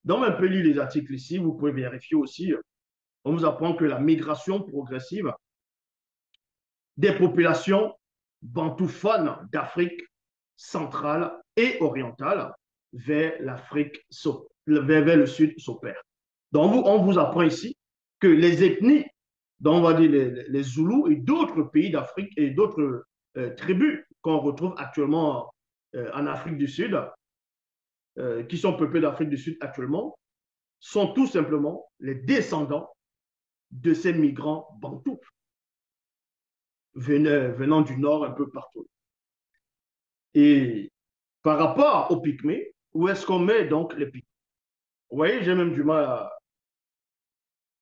Dans un peu lire les articles ici, vous pouvez vérifier aussi. On vous apprend que la migration progressive des populations bantouophones d'Afrique centrale et orientale vers vers le sud s'opère. Donc, on vous apprend ici que les ethnies, donc on va dire les Zoulous et d'autres pays d'Afrique et d'autres tribus qu'on retrouve actuellement en Afrique du Sud, qui sont peuplées d'Afrique du Sud actuellement, sont tout simplement les descendants de ces migrants bantous venant du nord un peu partout. Et par rapport aux Pygmées, où est-ce qu'on met donc les Pygmées? Vous voyez, j'ai même du mal à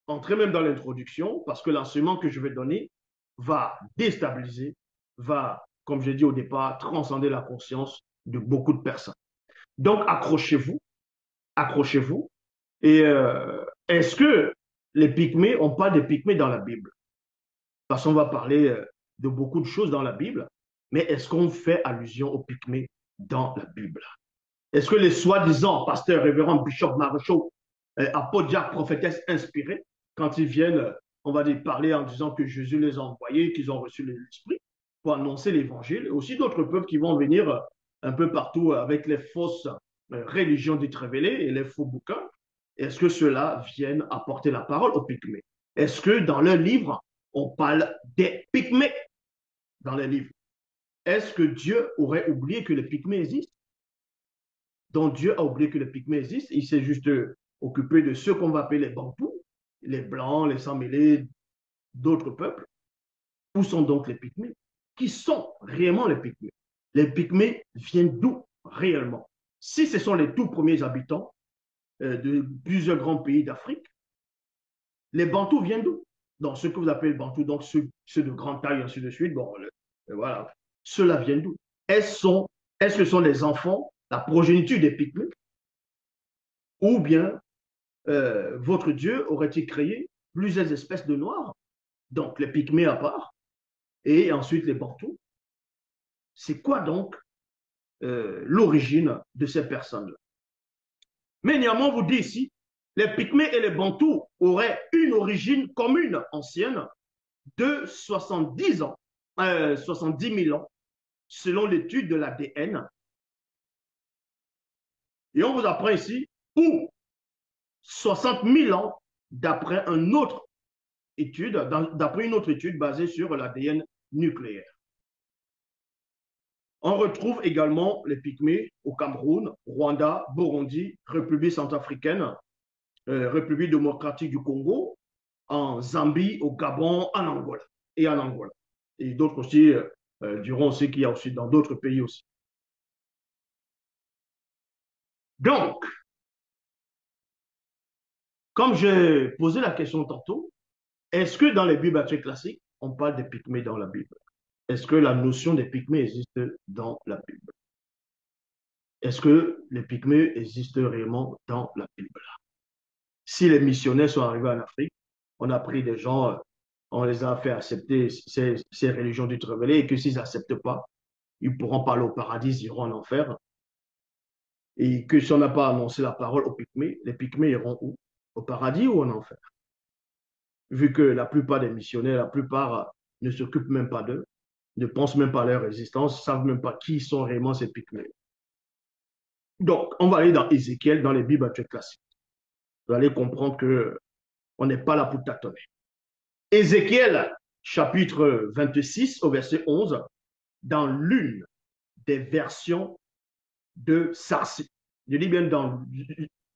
entrer même dans l'introduction parce que l'enseignement que je vais donner va déstabiliser, va, comme j'ai dit au départ, transcender la conscience de beaucoup de personnes. Donc, accrochez-vous, accrochez-vous. Et est-ce que les Pygmées, on parle des Pygmées dans la Bible? Parce qu'on va parler de beaucoup de choses dans la Bible, mais est-ce qu'on fait allusion aux Pygmées dans la Bible? Est-ce que les soi-disant pasteurs, révérends, bishops, maréchaux, apôtres, diacres, prophétesses inspirés, quand ils viennent, on va dire, parler en disant que Jésus les a envoyés, qu'ils ont reçu l'Esprit pour annoncer l'Évangile, et aussi d'autres peuples qui vont venir un peu partout avec les fausses religions dites révélées et les faux bouquins, est-ce que ceux-là viennent apporter la parole aux Pygmées? Est-ce que dans leur livre, on parle des Pygmées dans les livres? Est-ce que Dieu aurait oublié que les Pygmées existent? Donc Dieu a oublié que les Pygmées existent. Il s'est juste occupé de ceux qu'on va appeler les Bantous, les Blancs, les sans-mêlés, d'autres peuples. Où sont donc les Pygmées? Qui sont réellement les Pygmées? Les Pygmées viennent d'où réellement? Si ce sont les tout premiers habitants de plusieurs grands pays d'Afrique, les Bantous viennent d'où? Donc ceux que vous appelez les Bantous, donc ceux de grande taille, ainsi de suite, bon, voilà. Ceux-là viennent d'où? Est-ce que ce sont les enfants, la progéniture des Pygmées? Ou bien votre Dieu aurait-il créé plusieurs espèces de noirs, donc les pygmées à part, et ensuite les bantous? C'est quoi donc l'origine de ces personnes-là? Mais néanmoins, on vous dit ici, les pygmées et les bantous auraient une origine commune ancienne de 70 ans, 70 000 ans, selon l'étude de l'ADN. Et on vous apprend ici, ou 60 000 ans d'après une autre étude, d'après une autre étude basée sur l'ADN nucléaire. On retrouve également les Pygmées au Cameroun, Rwanda, Burundi, République centrafricaine, République démocratique du Congo, en Zambie, au Gabon, en Angola et en Angola. Et d'autres aussi, diront aussi qu'il y a aussi dans d'autres pays aussi. Donc, comme j'ai posé la question tantôt, est-ce que dans les Bibles classiques, on parle des Pygmées dans la Bible? Est-ce que la notion des Pygmées existe dans la Bible? Est-ce que les Pygmées existent réellement dans la Bible? Si les missionnaires sont arrivés en Afrique, on a pris des gens, on les a fait accepter ces religions dites révélées et que s'ils n'acceptent pas, ils pourront pas aller au paradis, ils iront en enfer. Et que si on n'a pas annoncé la parole aux Pygmées, les Pygmées iront où? Au paradis ou en enfer? Vu que la plupart des missionnaires, la plupart ne s'occupent même pas d'eux, ne pensent même pas à leur existence, ne savent même pas qui sont réellement ces Pygmées. Donc, on va aller dans Ézéchiel, dans les Bibles classiques. Vous allez comprendre que on n'est pas là pour tâtonner. Ézéchiel, chapitre 26, au verset 11, dans l'une des versions de Sarcée. Je dis bien dans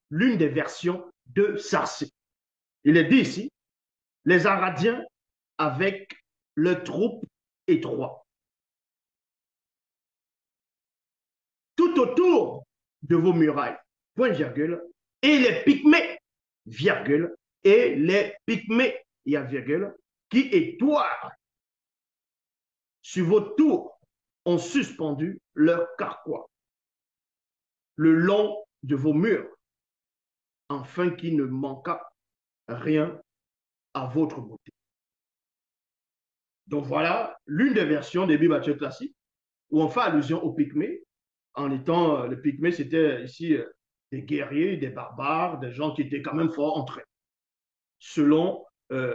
l'une des versions de Sarcée. Il est dit ici, les Aradiens avec le troupe étroit, tout autour de vos murailles, point virgule, et les Pygmées, virgule, et les Pygmées, il y a virgule, qui étoilent sur vos tours ont suspendu leur carquois le long de vos murs, afin qu'il ne manquât rien à votre beauté. Donc voilà l'une des versions des Bibles classiques où on fait allusion aux Pygmées, en étant, les Pygmées, c'était ici des guerriers, des barbares, des gens qui étaient quand même forts entre eux. Selon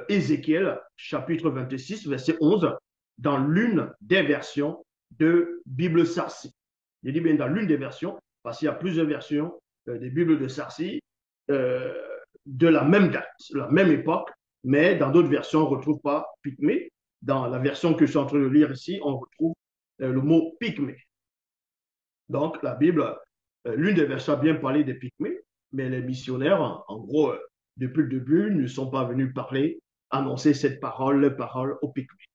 Ézéchiel, chapitre 26, verset 11, dans l'une des versions de Bible Sarsi. Je dis bien dans l'une des versions, parce qu'il y a plusieurs versions des Bibles de Sarsi euh, de la même date, la même époque, mais dans d'autres versions, on ne retrouve pas Pygmée. Dans la version que je suis en train de lire ici, on retrouve le mot Pygmée. Donc, la Bible, l'une des versions a bien parlé des Pygmées, mais les missionnaires, en gros, depuis le début, ne sont pas venus parler, annoncer cette parole, parole aux Pygmées.